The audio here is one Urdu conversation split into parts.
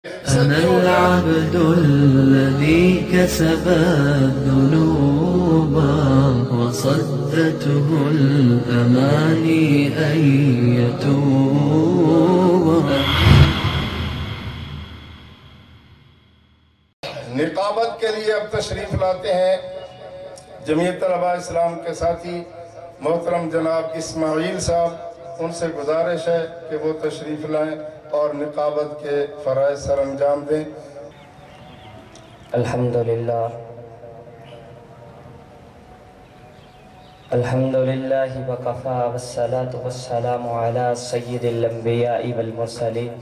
أنا العبد الذي كسب الذنوب وصدته الأماني أن يتوب. نقابت کے لیے اب تشریف لاتے ہیں جمعیت طلباء اسلام کے ساتھی محترم جناب اسماعیل صاحب. ان سے گزارش ہے کہ وہ تشریف لائیں اور نقابت کے فرائض سر انجام دیں. الحمدللہ وکفا والصلاة والسلام علی سید الانبیاء والمرسلین.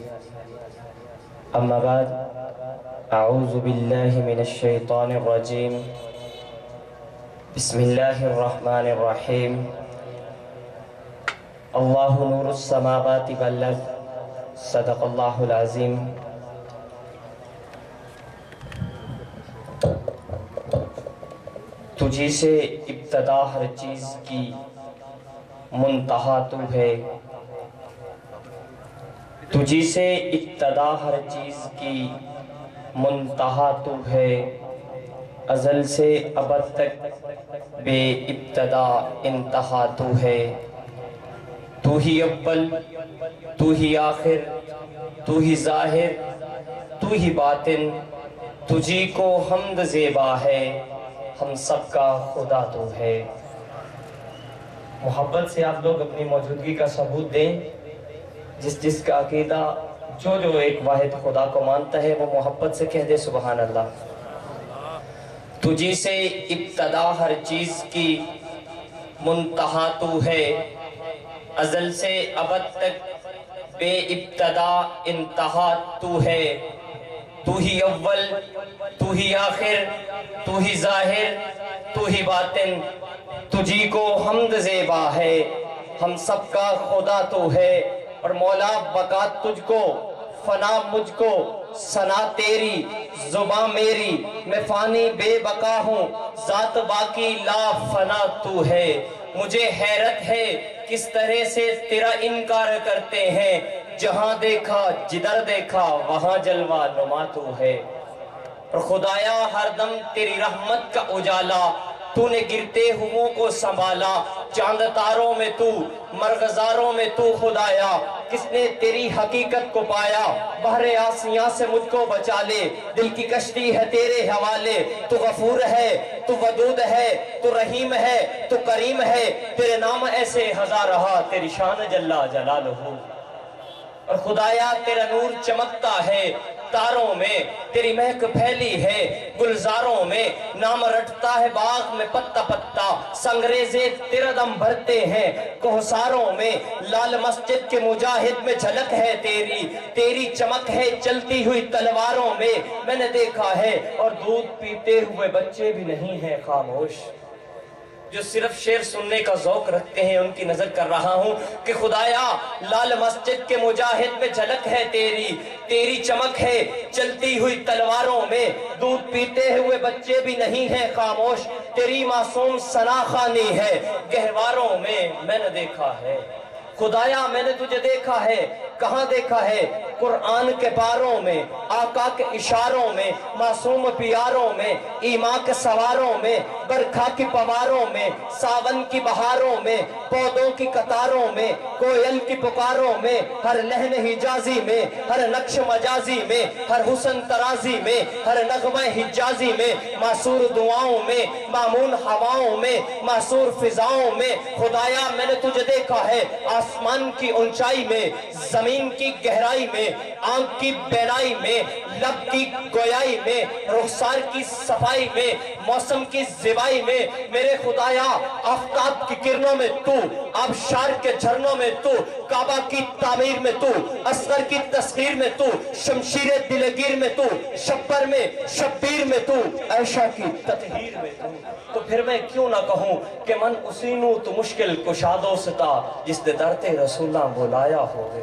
اما بعد، اعوذ باللہ من الشیطان الرجیم. بسم اللہ الرحمن الرحیم. اللہ نور السماوات والارض، صدق اللہ العظیم. تجھی سے ابتدا ہر چیز کی منتہا تو ہے، تجھی سے ابتدا ہر چیز کی منتہا تو ہے، ازل سے ابد تک بے ابتدا انتہا تو ہے. تو ہی اول، تو ہی آخر، تو ہی ظاہر، تو ہی باطن، تجھی کو حمد زیبا ہے، ہم سب کا خدا تو ہے. محبت سے آپ لوگ اپنی موجودگی کا ثبوت دیں. جس کا عقیدہ جو ایک واحد خدا کو مانتا ہے وہ محبت سے کہہ دے سبحان اللہ. تجھی سے ابتدا ہر چیز کی منتہا تو ہے، ازل سے ابد تک بے ابتدا انتہا تو ہے. تو ہی اول، تو ہی آخر، تو ہی ظاہر، تو ہی باطن، تجھی کو حمد زیبا ہے، ہم سب کا خدا تو ہے. اور مولا بقا تجھ کو، فنا مجھ کو، ثنا تیری، زباں میری، میں فانی بے بقا ہوں، ذات باقی لا فنا تو ہے. مجھے حیرت ہے کس طرح سے تیرا انکار کرتے ہیں، جہاں دیکھا جدھر دیکھا وہاں جلوہ نما تو ہے. اور خدایا ہر دم تیری رحمت کا اجالا، تو نے گرتے ہوں کو سنبھالا. چاند تاروں میں تو، مرغزاروں میں تو خدایا، کس نے تیری حقیقت کو پایا. بحر آسیاں سے مجھ کو بچا لے، دل کی کشتی ہے تیرے حوالے. تو غفور ہے، تو ودود ہے، تو رحیم ہے، تو کریم ہے، تیرے نام ایسے ہزارہا، تیری شان جلا جلالہ. اور خدایا تیرا نور چمکتا ہے تاروں میں، تیری مہک پھیلی ہے گلزاروں میں. نام رٹتا ہے باغ میں پتا پتا، سنگریزے تیرا دم بھرتے ہیں کوہساروں میں. لال مسجد کے مجاہد میں جھلک ہے تیری، تیری چمک ہے چلتی ہوئی تلواروں میں. میں نے دیکھا ہے اور دودھ پیتے ہوئے بچے بھی نہیں ہیں خاموش، جو صرف شعر سننے کا ذوق رکھتے ہیں. ان کی نظر کر رہا ہوں کہ خدایا لال مسجد کے مجاہد میں جھلک ہے تیری، تیری چمک ہے چلتی ہوئی تلواروں میں. دودھ پیتے ہوئے بچے بھی نہیں ہیں خاموش، تیری معصوم ثنا خوانی ہے گہواروں میں. میں نے دیکھا ہے خدایا، میں نے تجھے دیکھا ہے. کہاں دیکھا ہے؟ قرآن کے پاروں میں، آقا کے اشاروں میں، معصوم پیاروں میں، ایمان کے سواروں میں، برکھا کی پواروں میں، ساون کی بہاروں میں، پودوں کی قطاروں میں، کوئل کی پکاروں میں، ہر لہن حجازی میں، ہر نقش مجازی میں، ہر حسن ترازی میں، ہر نغمہ حجازی میں، معصور دعاؤں میں، معمون ہواؤں میں، معصور فضاؤں میں. خدایا میں نے تجھے دیکھا ہے آسمان کی اونچائی میں، زمین کی گہرائی میں، آنکھ کی بینائی میں، لب کی گویائی میں، رخسار کی صفائی میں، موسم کی زیبائی میں. میرے خدایا آفتاب کی کرنوں میں تو، آبشار کے جھرنوں میں تو، کعبہ کی تعمیر میں تو، اصغر کی تسخیر میں تو، شمشیر دلگیر میں تو، شبر میں شبیر میں تو، عائشہ کی تطہیر میں تو. تو پھر میں کیوں نہ کہوں کہ من اسینو تو مشکل کشادوں ستا، جس نے درتے رسولہ بولایا ہوگے.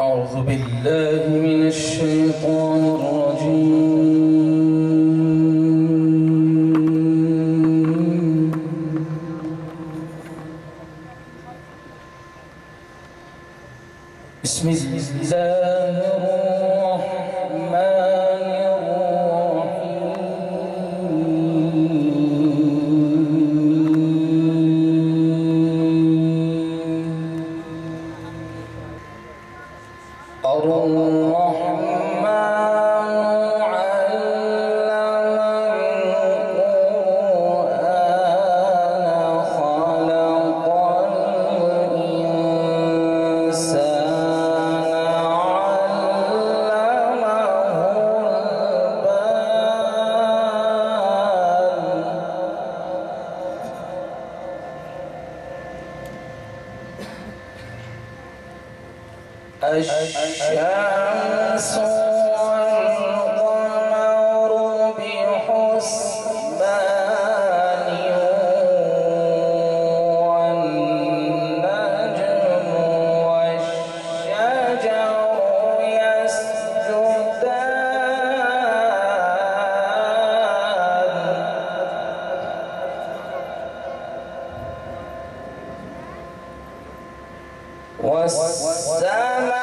أعوذ بالله من الشيطان الرجيم بسم الله الرحمن الشمس والقمر بحسبان والنجم والشجر يسجدان والسماء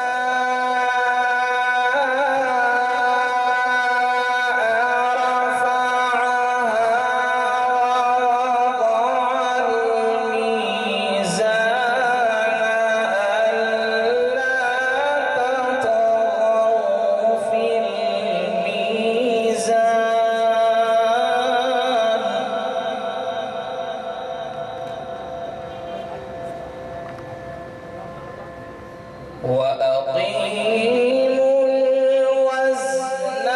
وأقيموا الوزن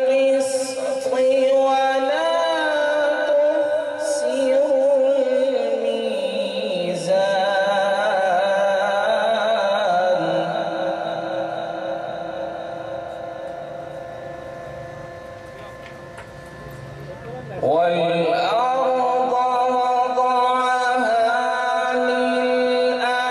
بالقسط ولا تخسروا الميزان والأرض وضعها للأنام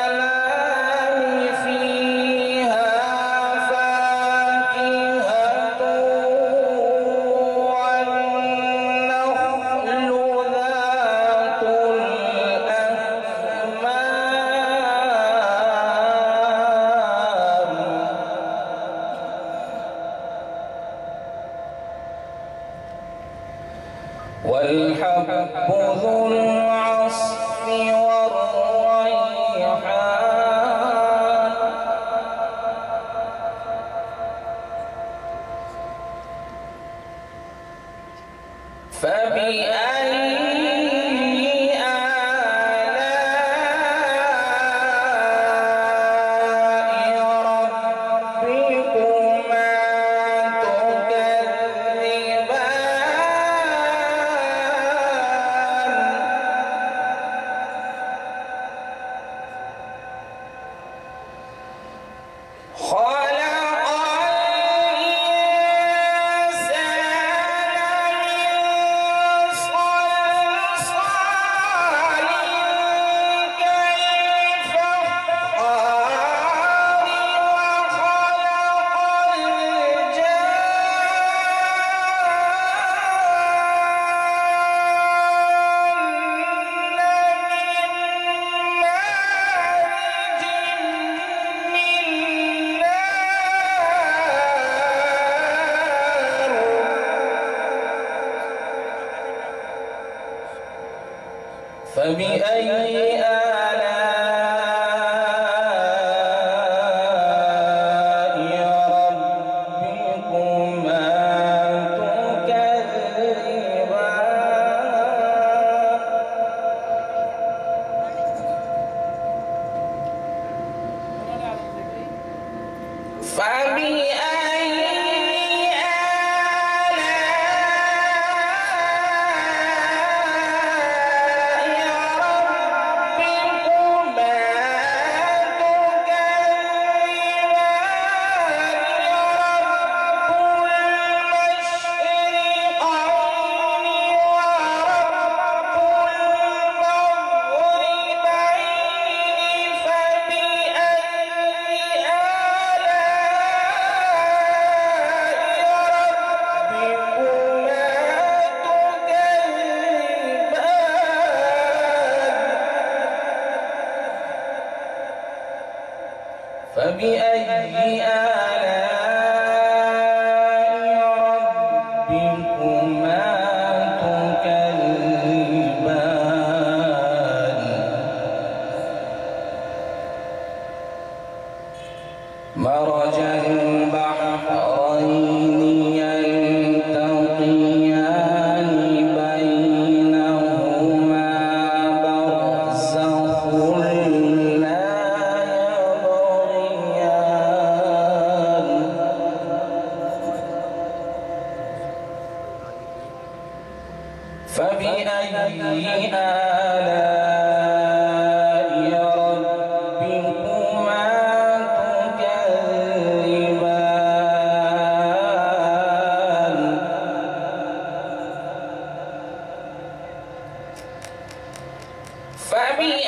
فبأي مرج البحرين يلتقيان بينهما برزخ لا يبغيان فبأي آلاء ربكما تكذبان فبأي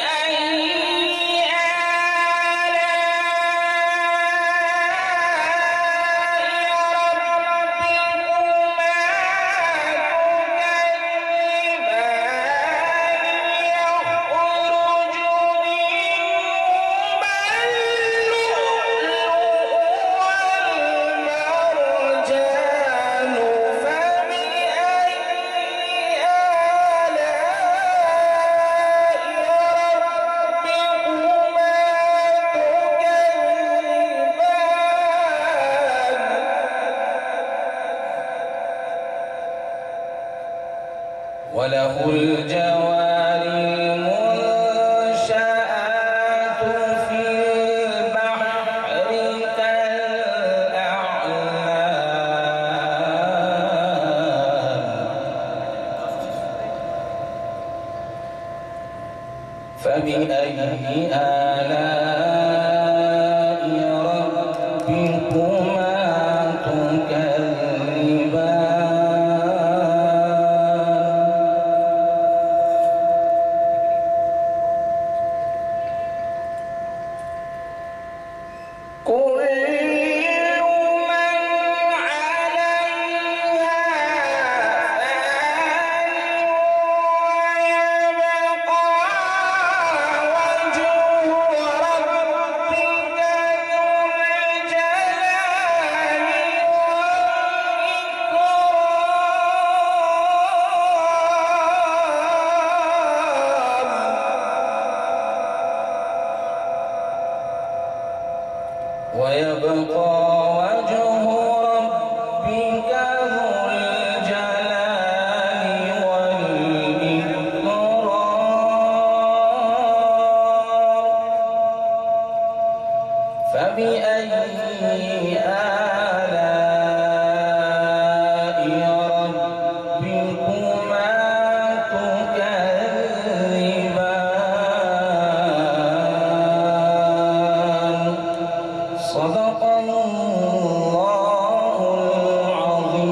وله الجوار المنشآت في البحر كالأعلام فبأي آلاء ربكما تكذبان ويبقى وجه ربك ذو الجلال والإكرام فبأي آلاء ربكما تكذبان صدق الله العظيم।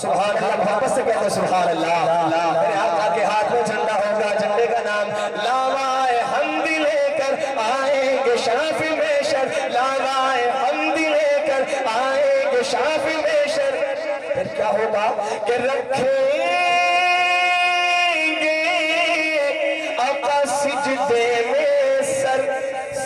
سبحان اللہ، محبت سے کہتے ہیں سبحان اللہ۔ میرے آقا کے ہاتھ میں جھنڈا ہوگا، جھنڈے کا نام لاوائے حمد لے کر آئیں گے شاف محشر، لاوائے حمد لے کر آئیں گے شاف محشر۔ پھر کیا ہوگا کہ رکھیں گے آقا سجدے میں سر،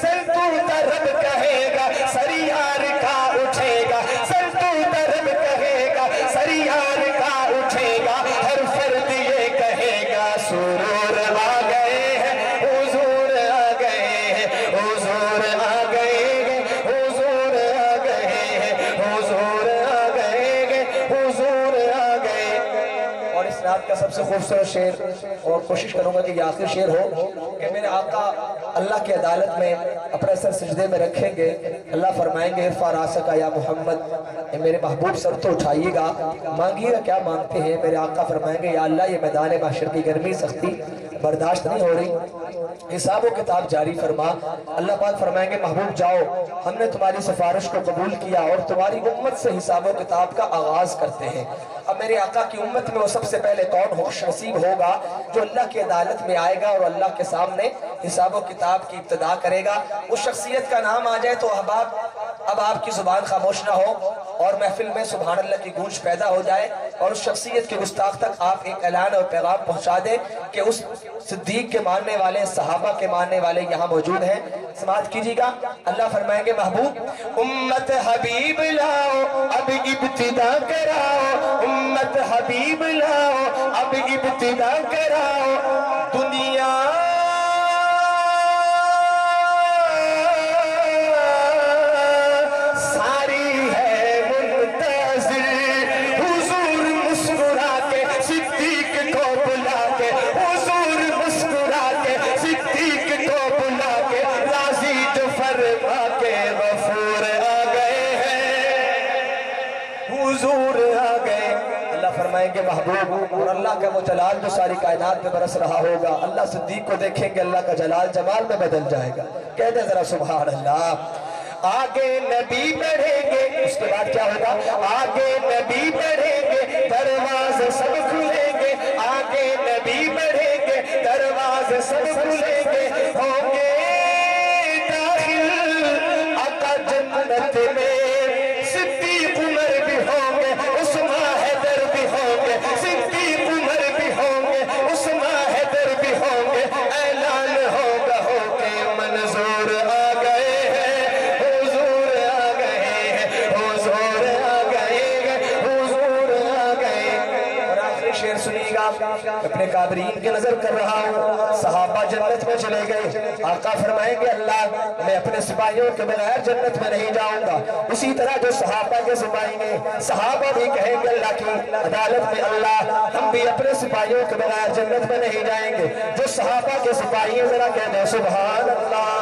سر تو طرف کہے گا سریار کا اٹھے گا، سر تو طرف کہے گا سریار کا اٹھے گا، ہر فرد یہ کہے گا سرور آ گئے ہیں حضور آ گئے ہیں، حضور آ گئے ہیں، حضور آ گئے ہیں، حضور آ گئے ہیں، حضور آ گئے۔ اور اس رات کا سب سے خوبصورت شعر، اور کوشش کروں گا کہ یہ آخری شعر ہو، کہ میرے آقا اللہ کی عدالت میں اپنے سر سجدے میں رکھیں گے، اللہ فرمائیں گے ارفع راسک یا محمد، اے میرے محبوب سر تو اٹھائیے گا، مانگیے گا کیا مانگتے ہیں؟ میرے آقا فرمائیں گے یا اللہ یہ میدان محشر کی گرمی سختی برداشت نہیں ہو رہی، حساب و کتاب جاری فرما۔ اللہ پاک فرمائیں گے محبوب جاؤ، ہم نے تمہاری سفارش کو قبول کیا اور تمہاری امت سے حساب و کتاب کا آغاز کرتے ہیں۔ اب میرے آقا کی امت میں وہ سب سے پہلے کون خوش نصیب ہوگا جو اللہ کی عدالت میں آئے گا اور اللہ کے سامنے حساب و کتاب کی ابتدا کرے گا؟ اس شخصیت کا نام آ جائے تو احباب اب آپ کی زبان خاموش نہ ہو اور محفل میں سبحان اللہ کی گونج پیدا ہو جائے، اور اس شخصیت کے گستاخ تک آپ ایک اعلان اور پیغام پہنچا دیں کہ اس صدیق کے ماننے والے، صحابہ کے ماننے والے یہاں موجود ہیں۔ سماعت کیجیے گا، اللہ فرمائیں گے محبوب امت حبیب لاؤ اب ابتدا کراؤ، امت حبیب لاؤ اب ابتدا کراؤ، دنیا ساری ہے منتظر، حضور مسکرا کے صدیق کو بلا کے، حضور مسکرا کے صدیق کو بلا کے، راضی جو فرما کے غفور آ گئے ہیں، حضور آ گئے۔ اللہ فرمائیں گے محبوب، اور اللہ کا وہ جلال جو ساری کائنات میں برس رہا ہوگا، اللہ صدیق کو دیکھیں گے اللہ کا جلال جمال میں بدل جائے گا۔ کہہ دیں ذرا سبحان اللہ۔ آگے نبی بڑھیں گے، اس کے بعد کیا ہوگا؟ آگے نبی بڑھیں گے دروازے سب کھلیں گے، آگے نبی بڑھیں گے دروازے سب کھلیں گے، ہوں گے داخل آقا جنت میں، صدیق عمر بھی ہوں گے، عثمان حیدر بھی ہوں گے، صدیق عمر بھی ہوں گے، عثمان حیدر بھی ہوں گے، اعلان ہوگا ہو کے منظور آ گئے ہیں، حضور آ گئے ہیں، حضور آ گئے ہیں، حضور آ گئے۔ اور آخری شعر سنیے گا، اپنے قادرین کی نظر کر رہا ہوں، صحابہ جنت میں چلے گئے، آقا فرمائیں گے اللہ میں اپنے سپاہیوں کے بغیر جنت میں نہیں جاؤں گا، اسی طرح جو صحابہ کے سپاہی ہیں، صحابہ بھی کہیں گے اللہ کی عدالت میں اللہ ہم بھی اپنے سپاہیوں کے بغیر جنت میں نہیں جائیں گے۔ جو صحابہ کے سپاہی ہیں ذرا کہہ دیں سبحان اللہ۔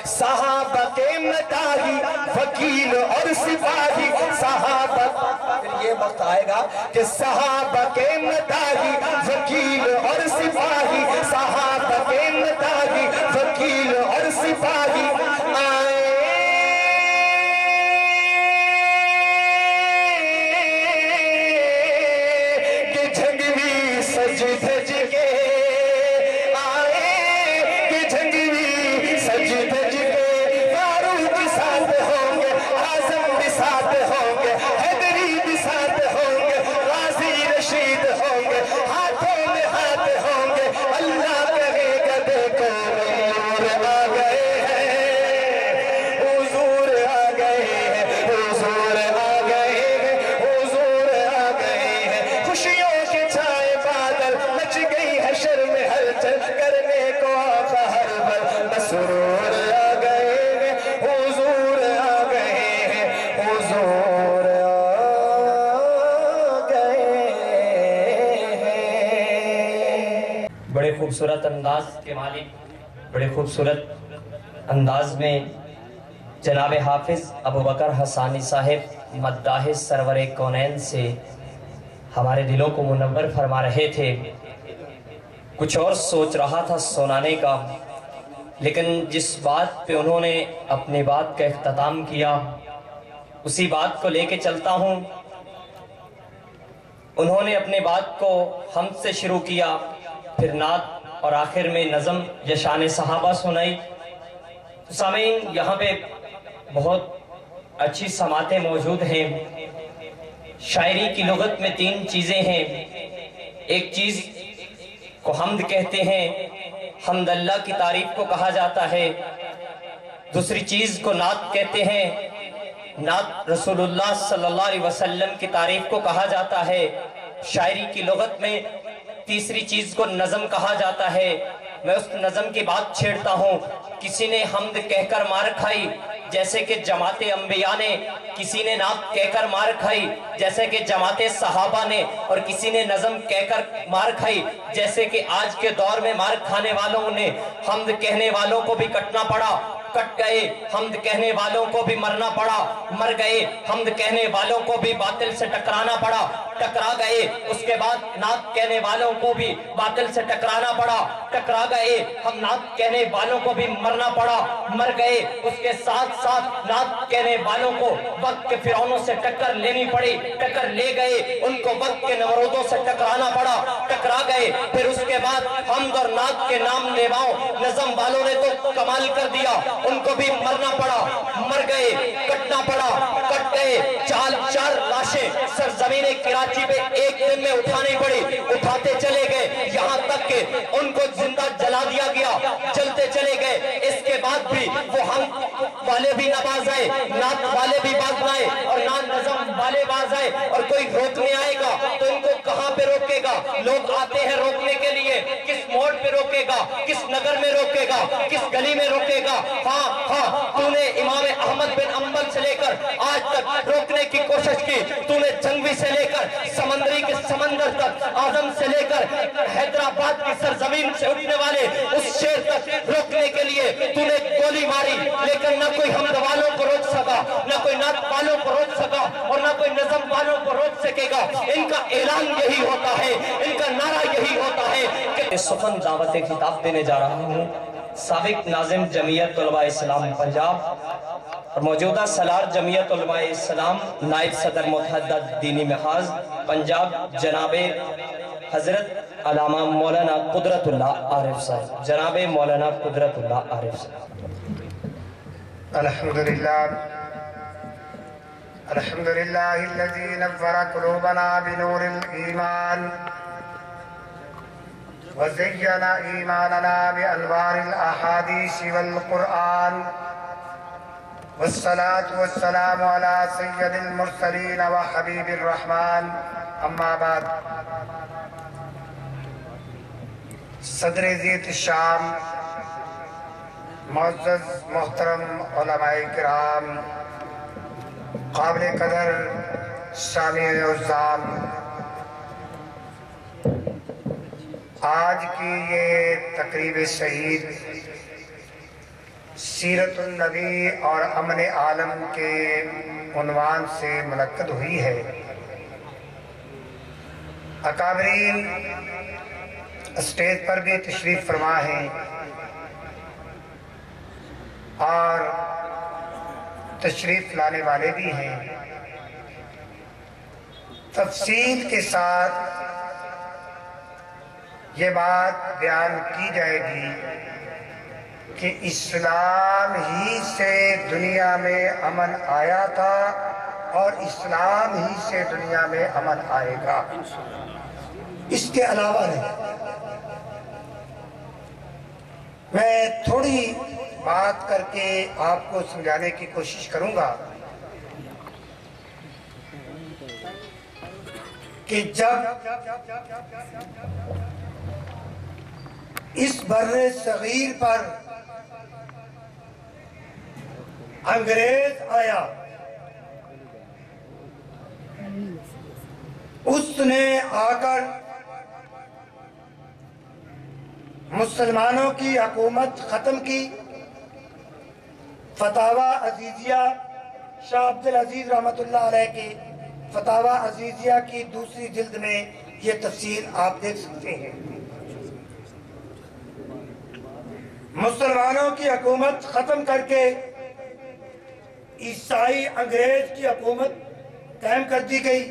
صحابہ کے مداحی وکیل اور سپاہی، صحابہ پھر یہ وقت آئے گا کہ صحابہ کے مداحی وکیل اور سپاہی، صحابہ کے مداحی وکیل اور سپاہی آئیں کہ جھنگوی سج دھج کے، آئیں کہ جھنگوی سج دھج کے، فاروق ساتھ ہوں گے، اعظم بھی ساتھ ہوں گے، حیدری بھی ساتھ ہوں گے، غازی رشید ہوں گے، ہاتھوں میں ہاتھ ہوں گے، اللہ کہے گا دیکھو حضور آ گئے ہیں، حضور آ گئے ہیں، حضور آ گئے ہیں، حضور آ گئے ہیں، خوشیوں کے چھائے بادل مچ گئی ہے شرم ہلچل، کرنے کو آقا ہر بل مسرور آ گئے ہیں، حضور آ گئے ہیں، حضور آ گئے ہیں۔ بڑے خوبصورت انداز کے مالک، بڑے خوبصورت انداز میں جناب حافظ ابوبکر حسانی صاحب مداح سرور کونین سے ہمارے دلوں کو منور فرما رہے تھے۔ کچھ اور سوچ رہا تھا سنانے کا، لیکن جس بات پہ انہوں نے اپنی بات کا اختتام کیا اسی بات کو لے کے چلتا ہوں انہوں نے اپنے بات کو حمد سے شروع کیا، پھر نعت اور آخر میں نظم یا شان صحابہ سنائی۔ سامعین، یہاں پہ بہت اچھی سماعتیں موجود ہیں۔ شاعری کی لغت میں 3 چیزیں ہیں۔ ایک چیز کو حمد کہتے ہیں، حمد اللہ کی تعریف کو کہا جاتا ہے۔ دوسری چیز کو نعت کہتے ہیں، نعت رسول اللہ صلی اللہ علیہ وسلم کی تعریف کو کہا جاتا ہے شاعری کی لغت میں۔ تیسری چیز کو نظم کہا جاتا ہے۔ میں اس نظم کی بات چھیڑتا ہوں۔ کسی نے حمد کہہ کر مار کھائی جیسے کہ جماعت انبیاء نے، کسی نے نعت کہہ کر مار کھائی جیسے کہ جماعت صحابہ نے، اور کسی نے نظم کہہ کر مار کھائی جیسے کہ آج کے دور میں مار کھانے والوں نے۔ حمد کہنے والوں کو بھی کٹنا پڑا، کٹ گئے۔ حمد کہنے والوں کو بھی مرنا پڑا، مر گئے۔ حمد کہنے والوں کو بھی باطل سے ٹکرانا پڑا، ٹکرا گئے۔ اس کے بعد نعت کہنے والوں کو بھی باطل سے ٹکرانا پڑا، ٹکرا گئے۔ ہم نعت کہنے والوں کو بھی مرنا پڑا، مر گئے۔ اس کے ساتھ ساتھ نعت کہنے والوں کو وقت کے فرعونوں سے ٹکر لینی پڑی، ٹکر لے گئے۔ ان کو وقت کے نمرودوں سے ٹکرانا پڑا، ٹکرا گئے۔ پھر اس کے بعد حمد اور نعت کے نام لیواؤں نظم والوں نے تو کمال کر دیا، ان کو بھی مرنا پڑا، مر گئے۔ کٹنا پڑا، کٹ گئے۔ 4 لاشیں سرزمین کراچی پہ ایک دن میں اٹھانی پڑی، اٹھاتے چلے گئے، یہاں تک کہ ان کو زندہ جلا دیا گیا، جلتے چلے گئے۔ اس کے بعد بھی وہ حمد والے بھی نہ باز آئے، نعت والے بھی باز نہ آئے، اور نہ نظم والے باز آئے۔ اور کوئی روکنے آئے گا تو ان کو کہاں پہ روکے گا؟ لوگ آتے ہیں روکنے کے لیے، کس موڑ پہ روکے گا، کس نگر میں روکے گا، کس گلی میں روکے گا؟ ہاں تو نے امام احمد بن حنبل سے لے کر آج تک روکنے کی کوشش کی، تو نے جنگوی سے لے کر سمندری کے سمندر تک، آدم سے لے کر حیدرآباد کی سرزمین سے اٹھنے والے اس شیر تک روکنے کے لیے تو نے گولی ماری، لیکن نہ کوئی حمد والوں کو روک سکا، نہ کوئی نعت والوں کو روک سکا، اور نہ کوئی نظم والوں کو روک سکے گا۔ ان کا اعلان یہی ہوتا ہے، ان کا نعرہ یہی ہوتا ہے کہ سخن دعوت خطاب دینے جا رہا ہوں سابق ناظم جمعیت علماء اسلام پنجاب اور موجودہ سالار جمعیت علماء اسلام نائب صدر متحدہ دینی محاذ پنجاب جناب حضرت علامہ مولانا قدرت اللہ عارف صاحب، جناب مولانا قدرت اللہ عارف صاحب۔ الحمدللہ الذی نور قلوبنا بنور الایمان وزین ایماننا بانوار الاحادیث والقرآن والصلاة والسلام علی سید المرسلین وحبیب الرحمن، اما بعد۔ صدر زیت الشام، معزز محترم علماء کرام، قابل قدر سامعین عزام، آج کی یہ تقریب شہید سیرت النبی اور امن عالم کے عنوان سے منعقد ہوئی ہے۔ اکابرین اسٹیج پر بھی تشریف فرما ہیں اور تشریف لانے والے بھی ہیں۔ تفصیل کے ساتھ یہ بات بیان کی جائے گی کہ اسلام ہی سے دنیا میں امن آیا تھا اور اسلام ہی سے دنیا میں امن آئے گا، اس کے علاوہ نہیں۔ میں تھوڑی بات کر کے آپ کو سمجھانے کی کوشش کروں گا کہ جب اس بر صغیر پر انگریز آیا، اس نے آ کر مسلمانوں کی حکومت ختم کی۔ فتاوی عزیزیہ، شاہ عبدالعزیز رحمت اللہ علیہ کی فتاوی عزیزیہ کی 2 جلد میں یہ تفصیل آپ دیکھ سکتے ہیں۔ مسلمانوں کی حکومت ختم کر کے عیسائی انگریز کی حکومت قائم کر دی گئی۔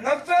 90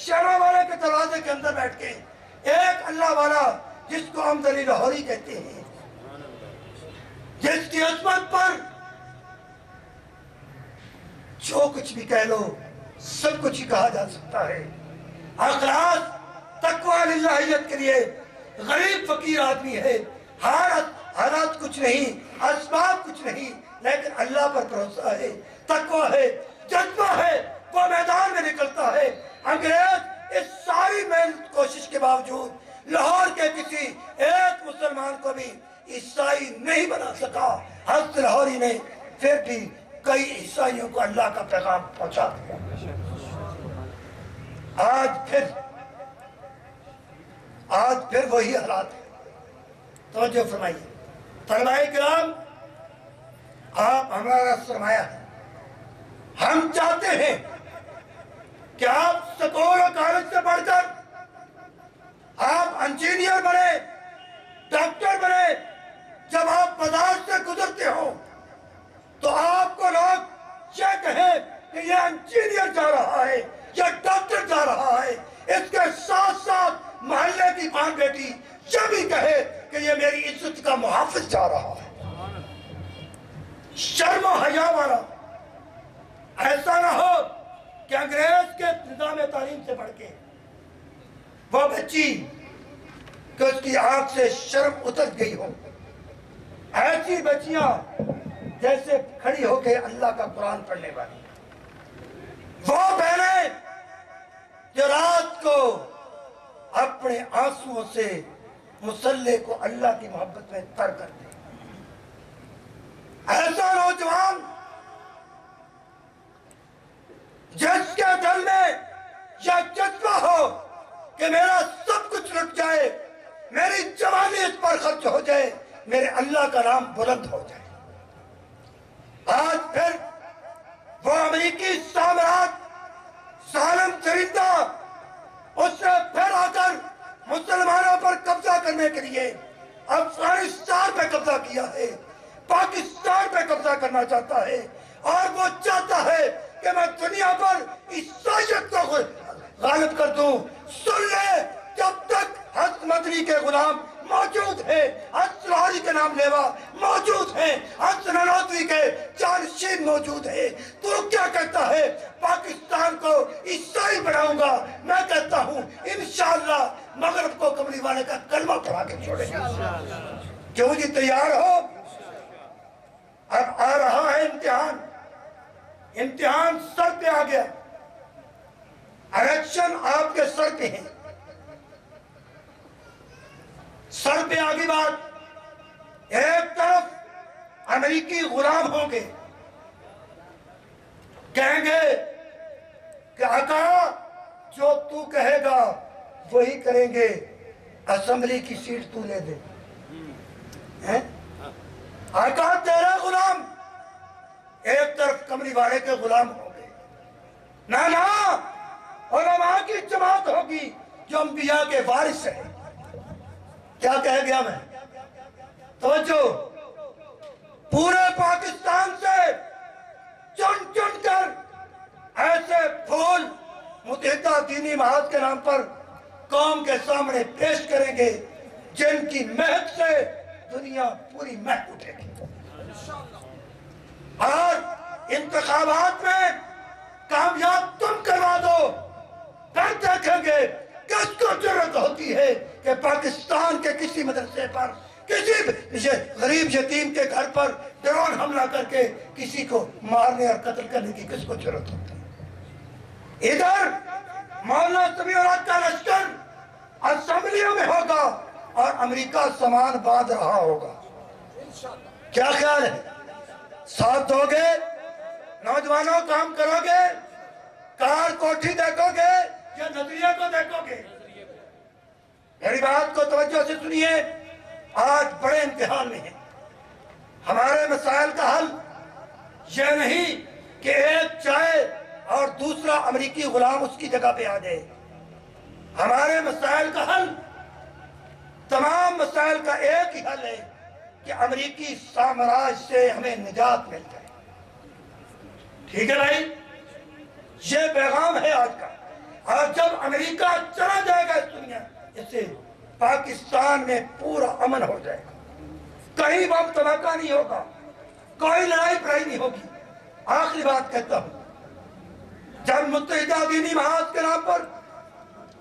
شرع والے کے دروازے کے اندر بیٹھ کے ایک اللہ والا جس کو ہم دلیل لاہوری کہتے ہیں، جس کی عظمت پر جو کچھ بھی کہہ لو سب کچھ ہی کہا جا سکتا ہے۔ اخلاص تقوی للہیت کے لیے غریب فقیر آدمی ہے، حالات کچھ نہیں، اسباب کچھ نہیں، لیکن اللہ پر بھروسہ ہے، تقوی ہے، جذبہ ہے، وہ میدان میں نکلتا ہے۔ انگریز اس ساری محنت کوشش کے باوجود لاہور کے کسی ایک مسلمان کو بھی عیسائی نہیں بنا سکا۔ حضرت لاہوری نے پھر بھی کئی عیسائیوں کو اللہ کا پیغام پہنچا دیا۔ آج پھر وہی حالات ہے۔ توجہ فرمائیے طلباء کرام، آپ ہمارا سرمایہ ہے۔ ہم چاہتے ہیں کہ آپ سکول اور کالج سے پڑھ کر آپ انجینئر بنے، ڈاکٹر بنے۔ جب آپ بازار سے گزرتے ہو تو آپ کو لوگ یہ کہیں کہ یہ انجینئر جا رہا ہے، یہ ڈاکٹر جا رہا ہے۔ اس کے ساتھ ساتھ محلے کی ماں بیٹی یہ بھی کہے کہ یہ میری عزت کا محافظ جا رہا ہے۔ شرم و حیا والا، ایسا نہ ہو کہ انگریز کے نظام تعلیم سے پڑھ کے وہ بچی کہ اس کی آنکھ سے شرم اتر گئی ہو۔ ایسی بچیاں جیسے کھڑی ہو کے اللہ کا قرآن پڑھنے والی، وہ بہنیں جو رات کو اپنے آنسوؤں سے مصلے کو اللہ کی محبت میں تر کر دے۔ ایسا نوجوان جس کے دل میں یہ جذبہ ہو کہ میرا سب کچھ لٹ جائے، میری جوانی اس پر خرچ ہو جائے، میرے اللہ کا نام بلند ہو جائے۔ آج پھر وہ امریکی سامراج ظالم درندہ اس نے پھر آ کر مسلمانوں پر قبضہ کرنے کے لیے افغانستان پہ قبضہ کیا ہے، پاکستان پہ قبضہ کرنا چاہتا ہے، اور وہ چاہتا ہے کہ میں دنیا پر عیسائیت کو غالب کر دوں۔ سن لے، جب تک حضرت مدنی کے غلام موجود ہیں، حضرت لاہوری کے نام لیوا موجود ہیں، حضرت نانوتوی کے جانشین موجود ہیں، تو کیا کہتا ہے پاکستان کو عیسائی بناؤں گا۔ میں کہتا ہوں انشاءاللہ مغرب کو کملی والے کا کلمہ پڑھا کے چھوڑیں گے۔ کیوں جی تیار ہو؟ اب آ رہا ہے امتحان، امتحان سر پہ آ گیا، الیکشن آپ کے سر پہ ہیں، سر پہ آگی بات۔ ایک طرف امریکی غلام ہوں گے، کہیں گے کہ آقا جو تو کہے گا وہی کریں گے، اسمبلی کی سیٹ تو لے دے۔ آقا تیرا غلام، ایک طرف کملی والے کے غلام ہوں گے۔ نانا علماء کی جماعت ہوگی جو انبیاء کے وارث ہیں۔ کیا کہہ گیا میں؟ توجہ، پورے پاکستان سے چن چن کر ایسے پھول متحدہ دینی محاذ کے نام پر قوم کے سامنے پیش کریں گے جن کی مہک سے دنیا پوری مہک اٹھے گی۔ اور انتخابات میں کامیاب تم کروا دو، پھر دیکھیں گے کس کو ضرورت ہوتی ہے کہ پاکستان کے کسی مدرسے پر، کسی غریب یتیم کے گھر پر ڈرون حملہ کر کے کسی کو مارنے اور قتل کرنے کی کس کو ضرورت ہوتی ہے۔ ادھر مولانا سمیع الحق کا لشکر اسمبلیوں میں ہوگا اور امریکہ سامان باندھ رہا ہوگا۔ کیا خیال ہے؟ ساتھ دو گے؟ نوجوانوں کام کرو گے؟ کار کوٹھی دیکھو گے یا نظریے کو دیکھو گے؟ میری بات کو توجہ سے سنیے، آج بڑے امتحان میں ہیں۔ ہمارے مسائل کا حل یہ نہیں کہ ایک جائے اور دوسرا امریکی غلام اس کی جگہ پہ آ جائے۔ ہمارے مسائل کا حل، تمام مسائل کا ایک ہی حل ہے کہ امریکی سامراج سے ہمیں نجات مل جائے۔ ٹھیک ہے بھائی، یہ پیغام ہے آج کا۔ اور جب امریکہ چلا جائے گا اس دنیا سے پاکستان میں پورا امن ہو جائے گا، کہیں بم دھماکہ نہیں ہوگا، کوئی لڑائی پڑائی نہیں ہوگی۔ آخری بات کہتا ہوں، جب متحدہ دینی محاذ کے نام پر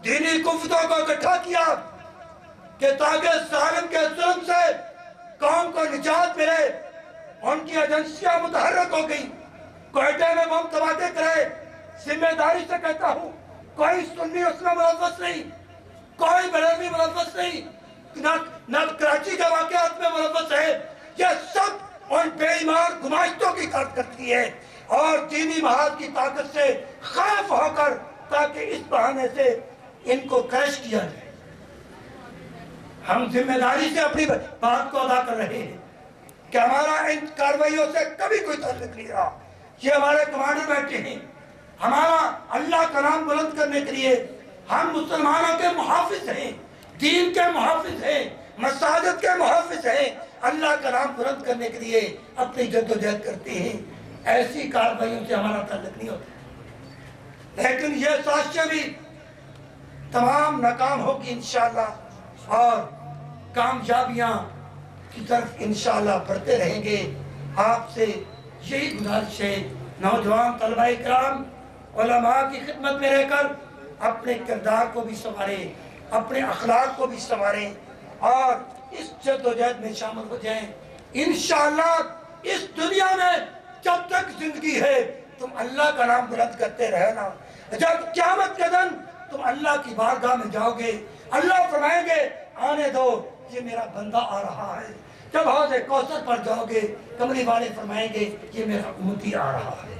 دینی قوتوں کو اکٹھا کیا کہ تاکہ ظالم کے ظلم سے قوم کو نجات ملے، ان کی ایجنسیاں متحرک ہو گئی، کوئٹے میں بم دھماکے کرے۔ ذمہ داری سے کہتا ہوں، کوئی سنی اس میں ملوث نہیں، کوئی بریلوی ملوث نہیں، نہ کراچی کے واقعات میں ملوث ہے۔ یہ سب ان بے ایمان گماشتوں کی کارکردگی ہے اور دینی محاذ کی طاقت سے خائف ہو کر تاکہ اس بہانے سے ان کو کریش کیا جائے۔ ہم ذمہ داری سے اپنی بات کو ادا کر رہے ہیں کہ ہمارا ان کارروائیوں سے کبھی کوئی تعلق نہیں رہا۔ یہ ہمارے کمانڈر بیٹھے ہیں، ہمارا اللہ کا نام بلند کرنے کے لیے ہم مسلمانوں کے محافظ ہیں، دین کے محافظ ہیں، مساجد کے محافظ ہیں، اللہ کا نام بلند کرنے کے لیے اپنی جدوجہد کرتے ہیں۔ ایسی کارروائیوں سے ہمارا تعلق نہیں ہوتا، لیکن یہ سازشیں بھی تمام ناکام ہوگی انشاءاللہ اور کامیابیاں کی طرف انشاءاللہ بڑھتے رہیں گے۔ آپ سے یہی گزارش ہے، نوجوان طلبہ کرام علماء کی خدمت میں رہ کر اپنے کردار کو بھی سنواریں، اپنے اخلاق کو بھی سنواریں اور اس جدوجہد میں شامل ہو جائیں۔ انشاءاللہ اس دنیا میں جب تک زندگی ہے تم اللہ کا نام بلند کرتے رہنا، جب قیامت کے دن تم اللہ کی بارگاہ میں جاؤ گے، اللہ فرمائیں گے آنے دو یہ میرا بندہ آ رہا ہے۔ جب حوض کوثر پر جاؤ گے کملی والے فرمائیں گے یہ میرا امتی آ رہا ہے۔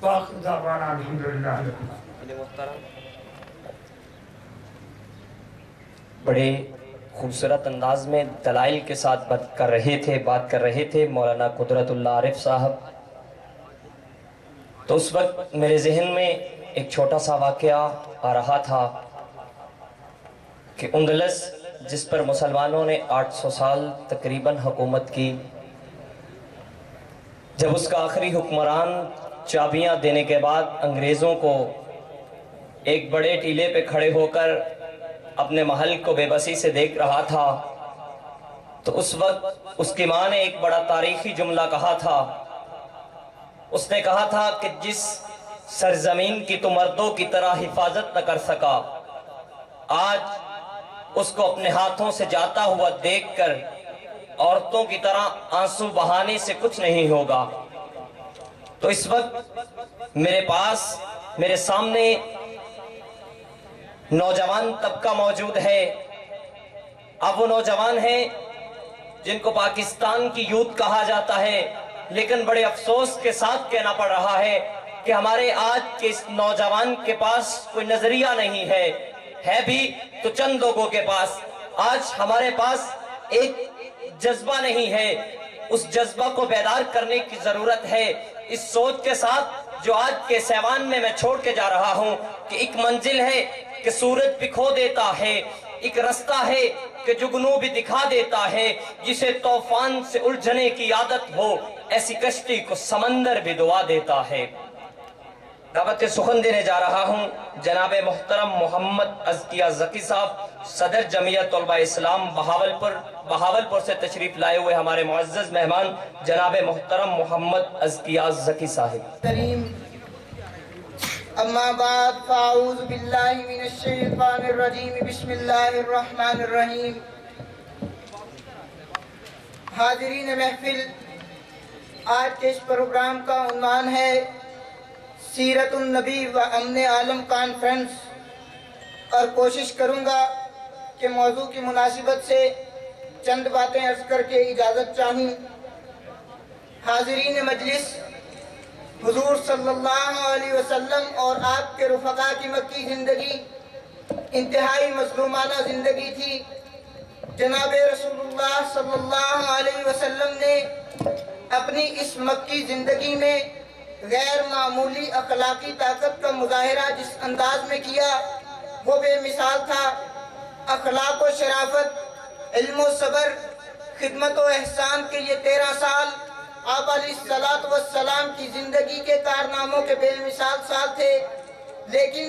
وآخر دعوانا الحمدللہ۔ بڑے خوبصورت انداز میں دلائل کے ساتھ بات کر رہے تھے مولانا قدرت اللہ عارف صاحب۔ تو اس وقت میرے ذہن میں ایک چھوٹا سا واقعہ آ رہا تھا کہ اندلس جس پر مسلمانوں نے 800 سال تقریباً حکومت کی، جب اس کا آخری حکمران چابیاں دینے کے بعد انگریزوں کو ایک بڑے ٹیلے پہ کھڑے ہو کر اپنے محل کو بے بسی سے دیکھ رہا تھا، تو اس وقت اس کی ماں نے ایک بڑا تاریخی جملہ کہا تھا۔ اس نے کہا تھا کہ جس سرزمین کی تو مردوں کی طرح حفاظت نہ کر سکا، آج اس کو اپنے ہاتھوں سے جاتا ہوا دیکھ کر عورتوں کی طرح آنسو بہانے سے کچھ نہیں ہوگا۔ تو اس وقت میرے سامنے نوجوان طبقہ موجود ہے۔ اب وہ نوجوان ہیں جن کو پاکستان کی یوتھ کہا جاتا ہے، لیکن بڑے افسوس کے ساتھ کہنا پڑ رہا ہے کہ ہمارے آج کے اس نوجوان کے پاس کوئی نظریہ نہیں ہے بھی تو چند لوگوں کے پاس۔ آج ہمارے پاس ایک جذبہ نہیں ہے، اس جذبہ کو بیدار کرنے کی ضرورت ہے، اس سوچ کے ساتھ جو آج کے سیوان میں چھوڑ کے جا رہا ہوں کہ ایک منزل ہے کہ سورج بکھو دیتا ہے، ایک رستہ ہے کہ جگنو بھی دکھا دیتا ہے، جسے طوفان سے الجھنے کی عادت ہو ایسی کشتی کو سمندر بھی دعا دیتا ہے۔ دعوت سخن دینے جا رہا ہوں جناب محترم محمد ازکیہ زکی صاحب، صدر جمعیت طلبہ اسلام بہاولپور سے تشریف لائے ہوئے ہمارے معزز مہمان جناب محترم محمد ازکیہ زکی صاحب۔ اما بعد فاعوذ باللہ من الشیطان الرجیم بسم اللہ الرحمن الرحیم۔ حاضرین محفل، آج کے اس پروگرام کا عنوان ہے سیرت النبی و امن عالم کانفرنس، اور کوشش کروں گا کہ موضوع کی مناسبت سے چند باتیں عرض کر کے اجازت چاہوں۔ حاضرین مجلس، حضور صلی اللہ علیہ وسلم اور آپ کے رفقا کی مکی زندگی انتہائی مظلومانہ زندگی تھی۔ جناب رسول اللہ صلی اللہ علیہ وسلم نے اپنی اس مکی زندگی میں غیر معمولی اخلاقی طاقت کا مظاہرہ جس انداز میں کیا وہ بے مثال تھا۔ اخلاق و شرافت، علم و صبر، خدمت و احسان کے یہ 13 سال آپ علیہ السلام کی زندگی کے کارناموں کے بے مثال سال تھے، لیکن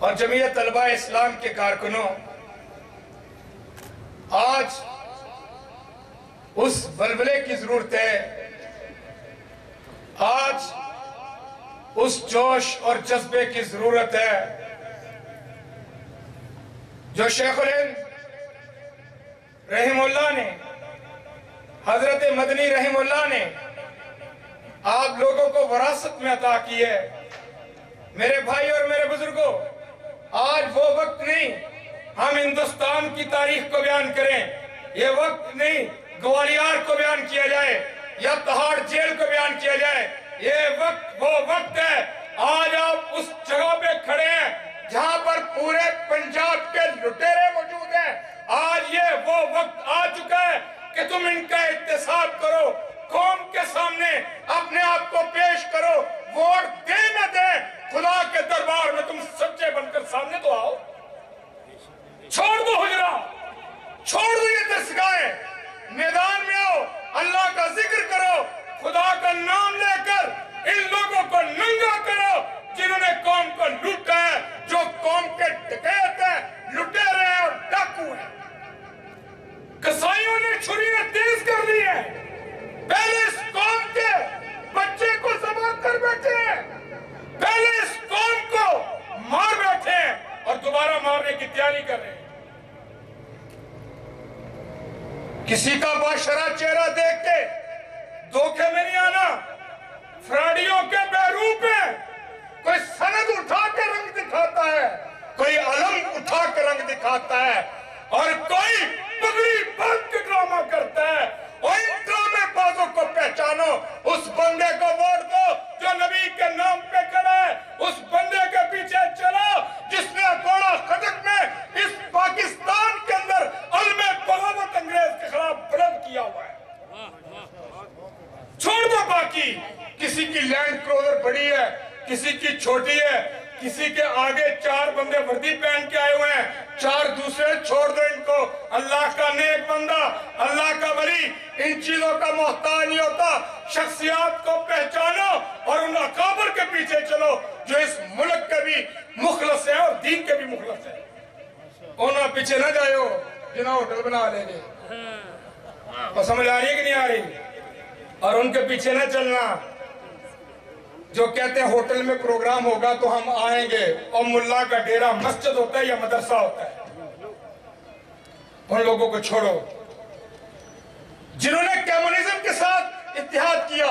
اور جمعیت طلبہ اسلام کے کارکنوں، آج اس بلبلے کی ضرورت ہے، آج اس جوش اور جذبے کی ضرورت ہے جو شیخ الہند رحم اللہ نے، حضرت مدنی رحم اللہ نے آپ لوگوں کو وراثت میں عطا کی ہے۔ میرے بھائی اور میرے بزرگوں، آج وہ وقت نہیں ہم ہندوستان کی تاریخ کو بیان کریں، یہ وقت نہیں گوالیار کو بیان کیا جائے یا تہاڑ جیل کو بیان کیا جائے، یہ وقت وہ وقت ہے۔ آج آپ اس جگہ پہ کھڑے ہیں جہاں پر پورے پنجاب کے لٹیرے موجود ہیں۔ آج یہ وہ وقت آ چکا ہے کہ تم ان کا احتساب کرو، قوم کے سامنے اپنے آپ کو پیش کرو، ووٹ دے نہ دے، خدا کے دربار میں تم سچے بن کر سامنے تو آؤ۔ چھوڑ دو حجرہ، چھوڑ دو یہ درسگاہیں، میدان میں آؤ، اللہ کا ذکر کرو، خدا کا نام لے کر ان لوگوں کو ننگا کرو جنہوں نے قوم کو لوٹا ہے، جو قوم کے ڈکیت ہیں، لٹیرے ہیں اور ڈاکو ہیں۔ قصائیوں نے چھریاں تیز کر دی ہیں، پہلے اس قوم کے بچے کو ذبح کر بیٹھے ہیں، پہلے اس قوم کو مار بیٹھے ہیں اور دوبارہ مارنے کی تیاری کر رہے ہیں۔ کسی کا باشرہ چہرہ دیکھ کے دھوکے میں نہیں آنا، فراڈیوں کے بیروپ ہیں۔ کوئی سند اٹھا کے رنگ دکھاتا ہے، کوئی علم اٹھا کے رنگ دکھاتا ہے، اور کوئی پگڑی باندھ کے ڈرامہ کرتا ہے۔ اور ان ڈرامے بازوں کو پہچانو، اس بندے کو ووٹ دو جو نبی کے نام پہ کھڑا ہے، اس بندے کے پیچھے چلو جس نے گوڑا خدک میں اس پاکستان کے اندر علم بغاوت انگریز کے خلاف بلند کیا ہوا ہے۔ چھوڑ دو باقی، کسی کی لینڈ کروزر بڑی ہے، کسی کی چھوٹی ہے، کسی کے آگے 4 بندے وردی پہن کے آئے ہوئے ہیں، 4 دوسرے چھوڑ دو ان کو۔ اللہ کا نیک بندہ، اللہ کا ولی ان چیزوں کا محتاج نہیں ہوتا۔ شخصیات کو پہچانو اور ان اکابر کے پیچھے چلو جو اس ملک کے بھی مخلص ہیں اور دین کے بھی مخلص ہیں۔ انہوں پیچھے نہ جائے ہو جنہوں ہوٹل بنا لیں گے، اور سمجھ آ رہی ہے کہ نہیں آ رہی؟ اور ان کے پیچھے نہ چلنا جو کہتے ہیں ہوٹل میں پروگرام ہوگا تو ہم آئیں گے، اور ملا کا ڈیرا مسجد ہوتا ہے یا مدرسہ ہوتا ہے۔ ان لوگوں کو چھوڑو جنہوں نے کمیونزم کے ساتھ اتحاد کیا،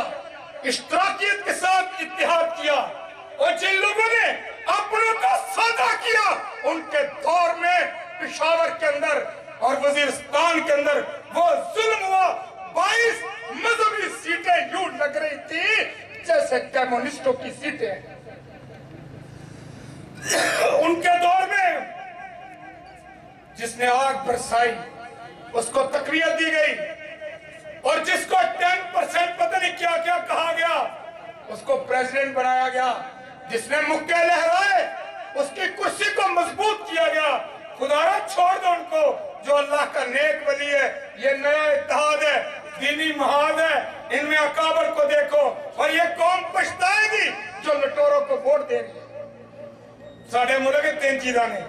اشتراکیت کے ساتھ اتحاد کیا، اور جن لوگوں نے اپنوں کا سودا کیا، ان کے دور میں پشاور کے اندر اور وزیرستان کے اندر وہ ظلم ہوا۔ 22 مذہبی سیٹیں یوں لگ رہی تھی جیسے کمیونسٹوں کی سیٹیں۔ ان کے دور میں جس نے آگ برسائی اس کو تقویت دی گئی، اور جس کو 10% پتہ نہیں کیا کیا کہا گیا اس کو پریزیڈنٹ بنایا گیا، جس نے مکے لہرائے اس کی کرسی کو مضبوط کیا گیا۔ خدا را چھوڑ دو ان کو جو اللہ کا نیک ولی ہے۔ یہ نیا اتحاد ہے، دینی محاذ ہے، ان میں اکابر کو دیکھو، اور یہ قوم پچھتائے گی جو لٹوروں کو ووٹ دے رہی ہے۔ ساڑھے ملک کے 3 چیزاں نے،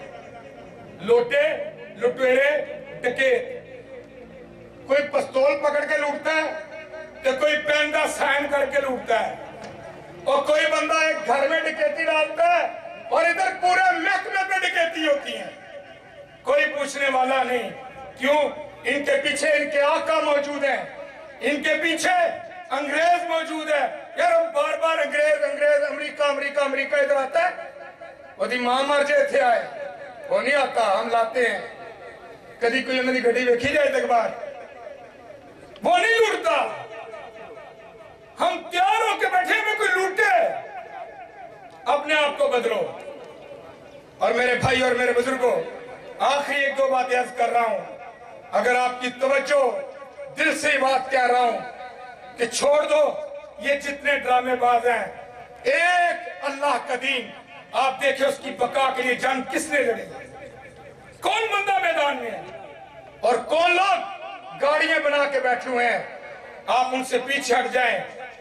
لوٹے، لٹیرے، ڈکیت۔ کوئی پستول پکڑ کے لوٹتا ہے تو کوئی پینڈا سائن کر کے لوٹتا ہے، اور کوئی بندہ ایک گھر میں ڈکیتی ڈالتا ہے اور ادھر پورے محکمے پہ ڈکیتی ہوتی ہے، کوئی پوچھنے والا نہیں۔ کیوں؟ ان کے پیچھے ان کے آقا موجود ہیں، ان کے پیچھے انگریز موجود ہے۔ یار ہم بار بار انگریز انگریز، امریکہ امریکہ امریکہ ادھر آتا ہے، وہ دی ماں مر جائے تھے آئے، وہ نہیں آتا، ہم لاتے ہیں۔ کدی کوئی انہوں نے گھڑی ویکھی جائے تک بار، وہ نہیں لوٹتا۔ ہم تیار ہو کے بیٹھے میں کوئی لوٹے، اپنے آپ کو بدلو۔ اور میرے بھائی اور میرے بزرگوں، آخری 1-2 باتیں عرض کر رہا ہوں، اگر آپ کی توجہ، دل سے بات کہہ رہا ہوں کہ چھوڑ دو یہ جتنے ڈرامے باز ہیں، ایک اللہ کا دین۔ آپ دیکھیں اس کی بقا کے لیے جنگ کس نے لڑی، کون بندہ میدان میں ہے، اور کون لوگ گاڑیاں بنا کے بیٹھے ہوئے ہیں۔ آپ ان سے پیچھے ہٹ جائیں۔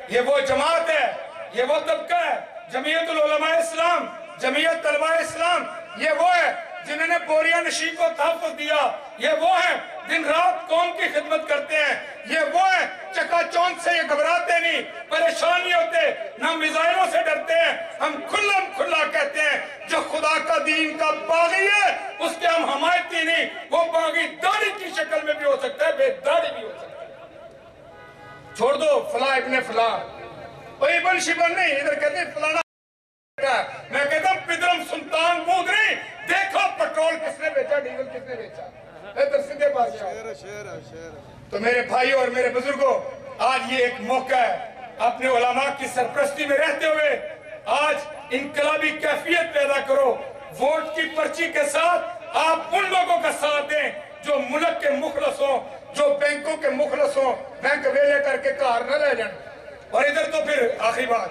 یہ وہ جماعت ہے، یہ وہ طبقہ ہے، جمعیت العلماء اسلام، جمعیت طلبہ اسلام، یہ وہ ہے جنہوں نے بوریا نشی کو تحفظ دیا، یہ وہ ہیں دن رات قوم کی خدمت کرتے ہیں، یہ وہ ہیں چکا چوند سے یہ گھبراتے نہیں، پریشان نہیں ہوتے، نہ میزائلوں سے ڈرتے ہیں۔ ہم کھلا کہتے ہیں جو خدا کا دین کا باغی ہے اس کے ہم حمایتی نہیں، وہ باغی داڑھی کی شکل میں بھی ہو سکتا ہے، بے داڑھی بھی ہو سکتا ہے۔ چھوڑ دو فلاں ابن فلاں، وہ ابن شبن نہیں، ادھر کہتے ہیں فلانا، میں کہتا ہوں پدرم سلطان مود نہیں، دیکھو پٹرول کس نے بیچا، ڈیزل کس نے بیچا، ادھر سیدھے بادشاہ۔ تو میرے بھائیوں اور میرے بزرگوں، آج یہ ایک موقع ہے اپنے علماء کی سرپرستی میں رہتے ہوئے آج انقلابی کیفیت پیدا کرو، ووٹ کی پرچی کے ساتھ آپ ان لوگوں کا ساتھ دیں جو ملک کے مخلص ہوں، جو بینکوں کے مخلص ہوں، بینک ویلے کر کے کار نہ لے جائیں۔ اور ادھر تو پھر آخری بات،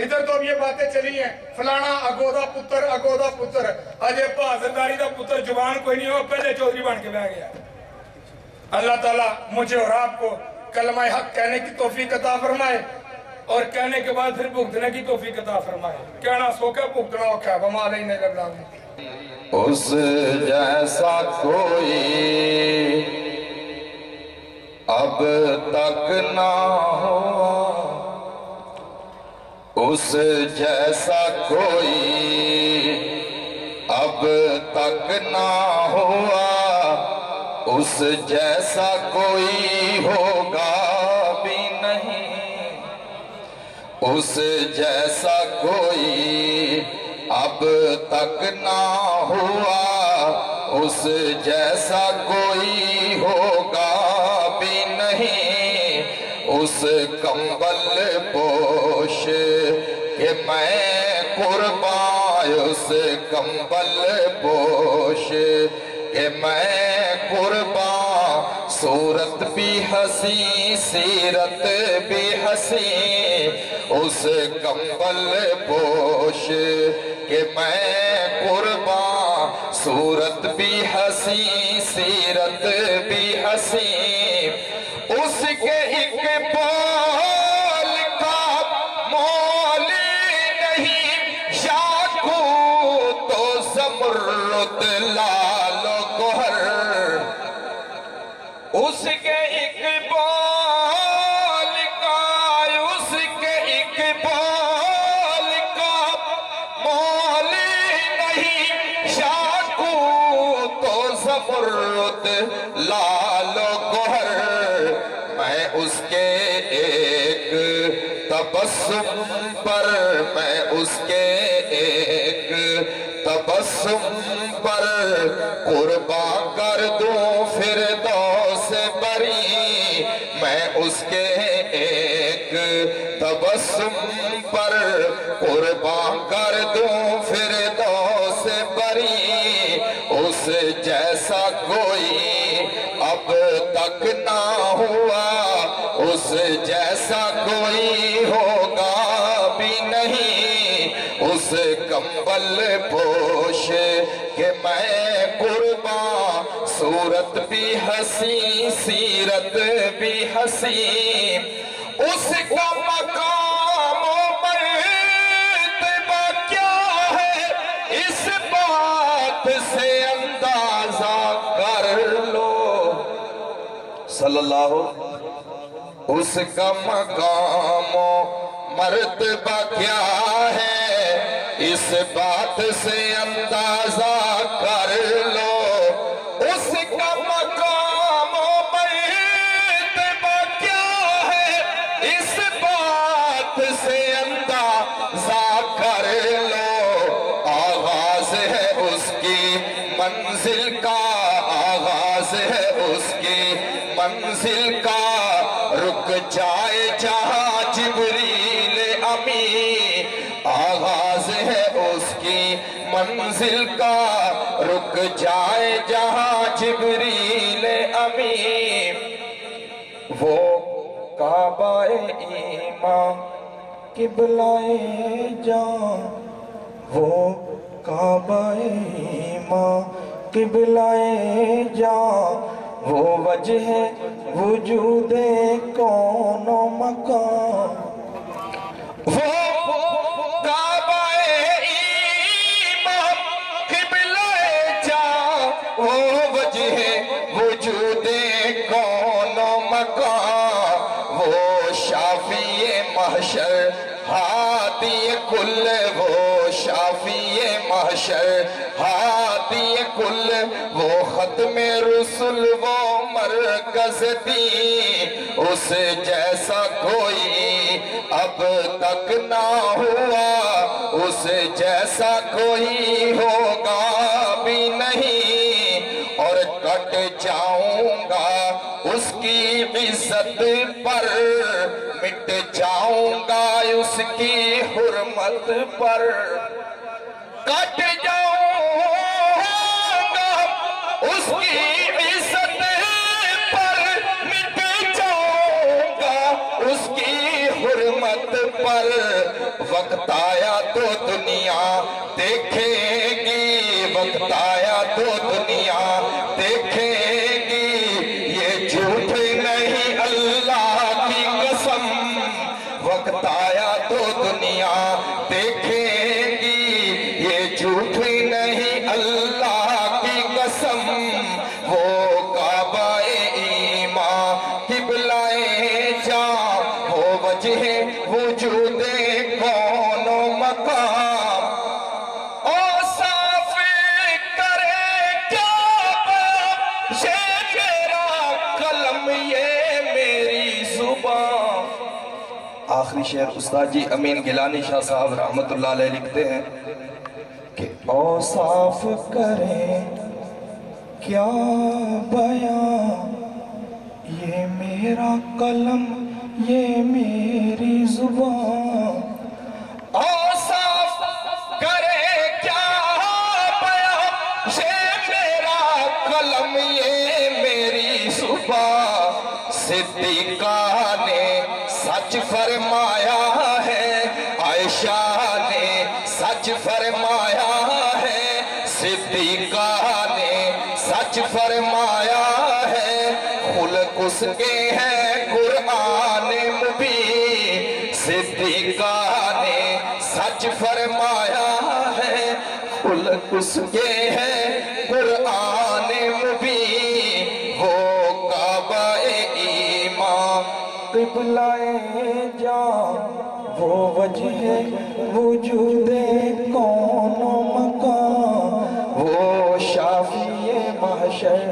ادھر تو اب یہ باتیں چلی ہیں فلانا اگودا پتر اجے بہادرداری دا پتر جوان کوئی نہیں ہو، پہلے چودھری بن کے بیٹھ گیا۔ اللہ تعالیٰ مجھے اور آپ کو کلمہ حق کہنے کی توفیق عطا فرمائے اور کہنے کے بعد پھر بھگتنے کی توفیق عطا فرمائے۔ کہنا سوکھا بھگتنا اوکھا، وما علینا الا البلاغ۔ اس جیسا کوئی اب تک نہ ہوا، اس جیسا کوئی اب تک نہ ہوا، اس جیسا کوئی ہوگا بھی نہیں، اس جیسا کوئی اب تک نہ ہوا، اس جیسا کوئی ہوگا بھی نہیں، اس کمبل پوش کہ میں قربان، اس کمبل پوش کہ میں قربان، صورت بھی حسین سیرت بھی حسین، اس کمبل پوش کہ میں قربان، صورت بھی حسین سیرت بھی حسین، اس کے اقبال کا مول نہیں، یاقوت تو زمرد لال و گوہر، اس کے اقبال کا، اس کے اقبال کا مول نہیں، یاقوت تو زمرد لال و گوہر، میں اس کے ایک تبسم پر، میں اس کے ایک تبسم پر قربان کر دوں فردوس بری، میں اس کے ایک تبسم پر قربان کر دوں فردوس بری، اس جیسا کوئی اب تک نہ ہوا، اس جیسا کوئی ہوگا بھی نہیں، اس کمبل پوش کہ میں قربان، صورت بھی حسین سیرت بھی حسین، اس کا مقام و مرتبہ کیا ہے، اس بات سے اندازہ کر لو، صلی اللہ، اس کا مقام و مرتبہ کیا ہے، اس بات سے اندازہ کر لو، اس کا مقام و مرتبہ کیا ہے، اس بات سے اندازہ کر لو، آغاز ہے اس کی منزل کا، آغاز ہے اس کی منزل کا، رک جائے جہاں جبریل امین، آغاز ہے اس کی منزل کا، رک جائے جہاں جبریل امین، وہ کعبہ ایمان قبلہ جان، وہ کعبہ ایمان قبلہ جان، وہ وجہ وجود کون و مکان، وہ کعبہ ایمان قبلہ محشر ہادی کل وہ شافی محشر ہادی کل وہ ختم رسل وہ مرکز دی اس جیسا کوئی اب تک نہ ہوا اس جیسا کوئی ہوگا بھی نہیں اور کٹ جاؤں گا اس کی عزت پر مٹ جاؤں گا اس کی حرمت پر کٹ جاؤں گا اس کی عزت پر مٹ جاؤں گا اس کی حرمت پر وقت آیا تو دنیا دیکھے گی وقت آیا تو دنیا دیکھے گی یہ جھوٹ نہیں اللہ کی قسم وقت آیا تو دنیا دیکھے گی یہ جھوٹ نہیں اللہ کی قسم وہ کعبہ ایمان قبلہ جاں وہ وجہ وجود کون و مقام او صاف کرے کیا یہ میرا قلم یہ میری زبان. آخری شعر استاد جی امین گیلانی شاہ صاحب رحمت اللہ علیہ لکھتے ہیں کہ اوصاف کرے کیا بیان یہ میرا قلم یہ میری زبان. اوصاف کرے کیا بیان یہ میرا قلم یہ میری زبان. صدیقہ نے سچ فرمایا ہے عائشہ نے سچ فرمایا ہے صدیقہ نے سچ فرمایا ہے خلق اس کے ہے قرآن مبین. صدیقہ نے سچ فرمایا ہے خلق اس کے ہے قرآن مبین. وہ کعبہ ایمان قبلہ جاں وہ وجہ وجود کون و مکان وہ شافی محشر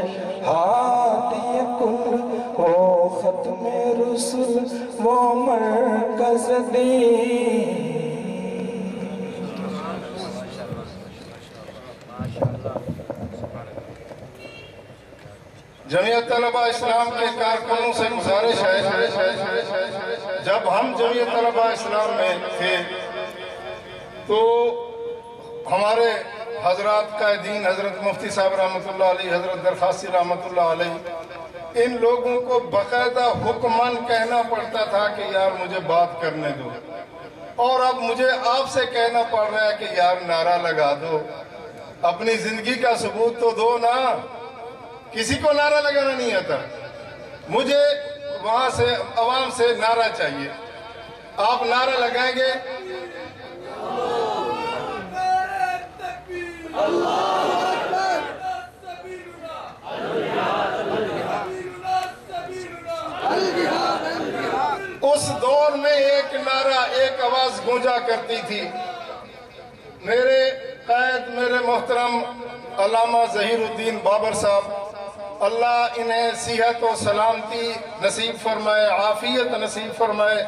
ہادی کل وہ ختم رسل وہ مرکز دین. جمعیت طلبہ اسلام کے کارکنوں سے گزارش ہے جب ہم جمعیت طلبہ اسلام میں تھے تو ہمارے حضرات قائدین حضرت مفتی صاحب رحمت اللہ علیہ حضرت درخواستی رحمت اللہ علیہ ان لوگوں کو باقاعدہ حکماً کہنا پڑتا تھا کہ یار مجھے بات کرنے دو اور اب مجھے آپ سے کہنا پڑ رہا ہے کہ یار نعرہ لگا دو اپنی زندگی کا ثبوت تو دو نا. کسی کو نعرہ لگانا نہیں آتا مجھے وہاں سے عوام سے نعرہ چاہیے. آپ نعرہ لگائیں گے اس دور میں ایک نعرہ ایک آواز گونجا کرتی تھی. میرے قائد میرے محترم علامہ ظہیر الدین بابر صاحب اللہ انہیں صحت و سلامتی نصیب فرمائے عافیت نصیب فرمائے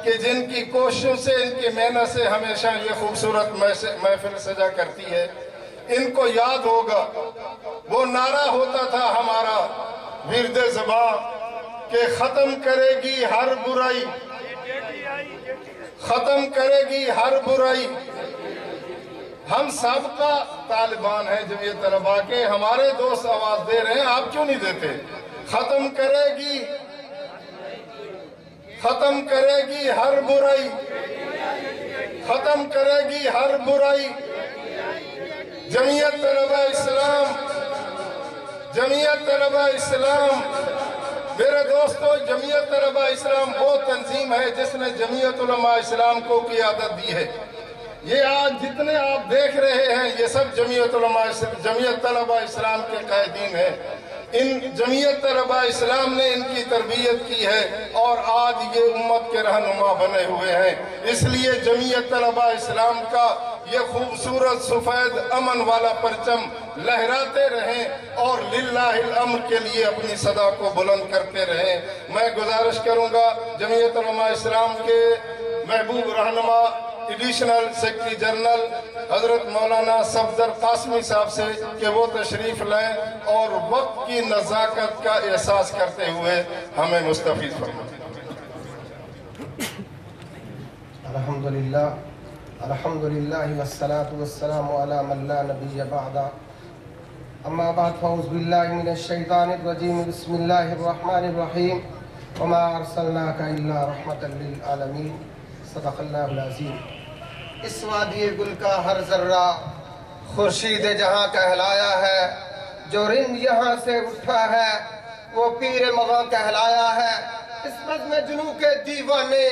کہ جن کی کوششوں سے ان کی محنت سے ہمیشہ یہ خوبصورت محفل سجا کرتی ہے. ان کو یاد ہوگا وہ نعرہ ہوتا تھا ہمارا ورد زبان کہ ختم کرے گی ہر برائی ختم کرے گی ہر برائی. ہم سابقہ طالبان ہیں جمعیت طلبہ کے ہمارے دوست آواز دے رہے ہیں آپ کیوں نہیں دیتے. ختم کرے گی ہر برائی ختم کرے گی ہر برائی. جمعیت طلبہ اسلام میرے دوستو جمعیت طلبہ اسلام وہ تنظیم ہے جس نے جمعیت علماء اسلام کو قیادت دی ہے. یہ آج جتنے آپ دیکھ رہے ہیں یہ سب جمعیت طلبہ اسلام کے قائدین ہیں. ان جمعیت طلبہ اسلام نے ان کی تربیت کی ہے اور آج یہ امت کے رہنما بنے ہوئے ہیں۔ اس لیے جمعیت طلبہ اسلام کا یہ خوبصورت سفید امن والا پرچم لہراتے رہیں اور للہ الامر کے لیے اپنی صدا کو بلند کرتے رہیں۔ میں گزارش کروں گا جمعیت علماء اسلام کے محبوب رہنما ایڈیشنل سیکرٹری جنرل حضرت مولانا صفدر قاسمی صاحب سے کہ وہ تشریف لائیں اور وقت کی نزاکت کا احساس کرتے ہوئے ہمیں مستفید فرمائیں۔ الحمدللہ والصلاة والسلام علی من لا نبی بعد اما بعد فاعوذ باللہ من الشیطان الرجیم بسم اللہ الرحمن الرحیم وما ارسلناک الا رحمتا للعالمین صدق اللہ العظیم۔ اس وادی گل کا ہر ذرہ خورشید جہاں کہلایا ہے، جو رند یہاں سے اٹھا ہے وہ پیر مغاں کہلایا ہے۔ اس بزم جنوں کے دیوانے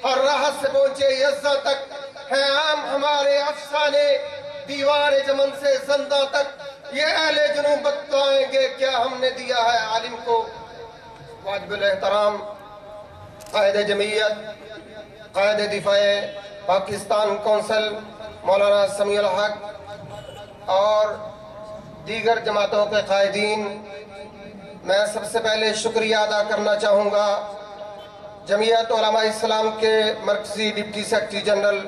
ہر راہ سے پہنچے یزاں تک ہے عام ہمارے افسانے، دیوار جمن سے زندہ تک یہ اہل جنوں بتائیں گے کیا ہم نے دیا ہے عالم کو۔ واجب الاحترام قائد جمعیت، قائد دفاع پاکستان کونسل مولانا سمیع الحق اور دیگر جماعتوں کے قائدین، میں سب سے پہلے شکریہ ادا کرنا چاہوں گا جمعیت علماء اسلام کے مرکزی ڈپٹی سیکرٹری جنرل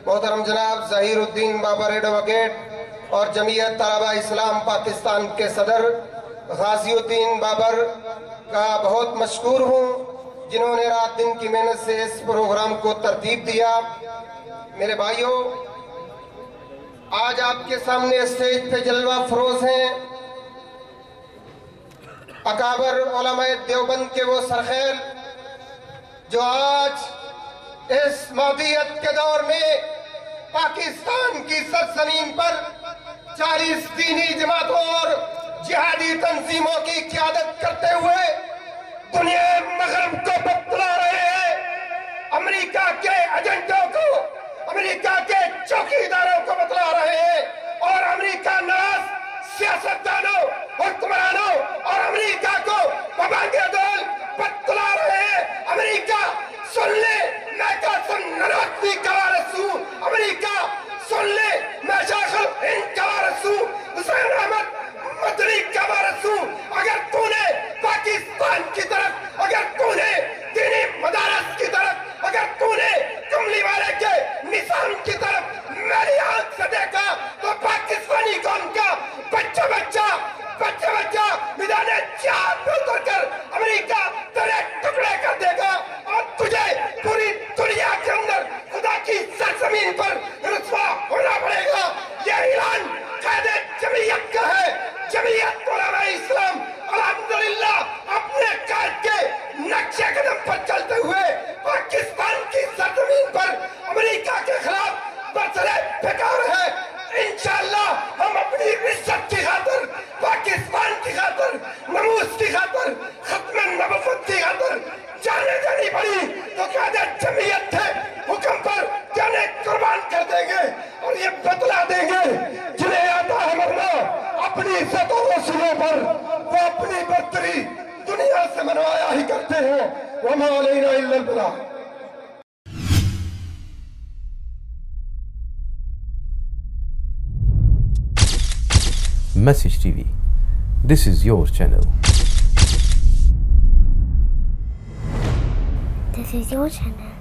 محترم جناب ظہیر الدین بابر ایڈوکیٹ اور جمعیت طلبہ اسلام پاکستان کے صدر غازی الدین بابر کا بہت مشکور ہوں، جنہوں نے رات دن کی محنت سے اس پروگرام کو ترتیب دیا۔ میرے بھائیوں، آج آپ کے سامنے اسٹیج پہ جلوہ فروز ہیں اکابر علماء دیوبند کے وہ سرخیل جو آج اس مادیت کے دور میں پاکستان کی سرزمین پر 40 دینی جماعتوں اور جہادی تنظیموں کی قیادت کرتے ہوئے دنیا مغرب کو بتلا رہے ہیں، امریکہ کے ایجنٹوں کو، امریکہ کے چوکیداروں کو بتلا رہے ہیں، اور امریکہ ناز سیاستدانوں، حکمرانوں اور امریکہ کو پابندی دول بتلا رہے ہیں۔ امریکہ سن لے، میں کا سن ننوتوی کوارث ہوں، امریکہ سن لے، میں شیخ الہند کوارث ہوں، حسین احمد مدنی کوارث ہوں۔ اگر تو نے پاکستان کی طرف، اگر تو نے دینی مدارس کی طرف، اگر تو نے کملی والے کے نظام کی طرف میری آنکھ سے دیکھا تو پاکستانی قوم کا بچہ میدان جہاد میں اتر کر امریکہ تیرے ٹکڑے کر دے گا اور تجھے پوری دنیا کے اندر خدا کی سرزمین پر رسوا ہونا پڑے گا۔ یہ اعلان قائد جمعیت کا ہے۔ جمعیت علماء اسلام الحمدللہ اپنے قائد کے نقشے قدم پر چلتے ہوئے پاکستان کی سرزمین پر امریکہ کے خلاف برسرے پھکار ہے۔ انشاءاللہ ہم اپنی عزت کی خاطر، پاکستان کی خاطر، نموز کی خاطر، ختم نبوت کی خاطر جانے دینی پڑی تو قائد جمعیت تھے، حکم پر جانے قربان کر دیں گے اور یہ بتلا دیں گے جنہیں آتا ہے مرنا اپنی عزت و رسولوں پر، وہ اپنی برتری دنیا سے منوایا ہی کرتے ہیں۔ وما علینا الا البلاغ۔ Message TV. This is your channel. This is your channel.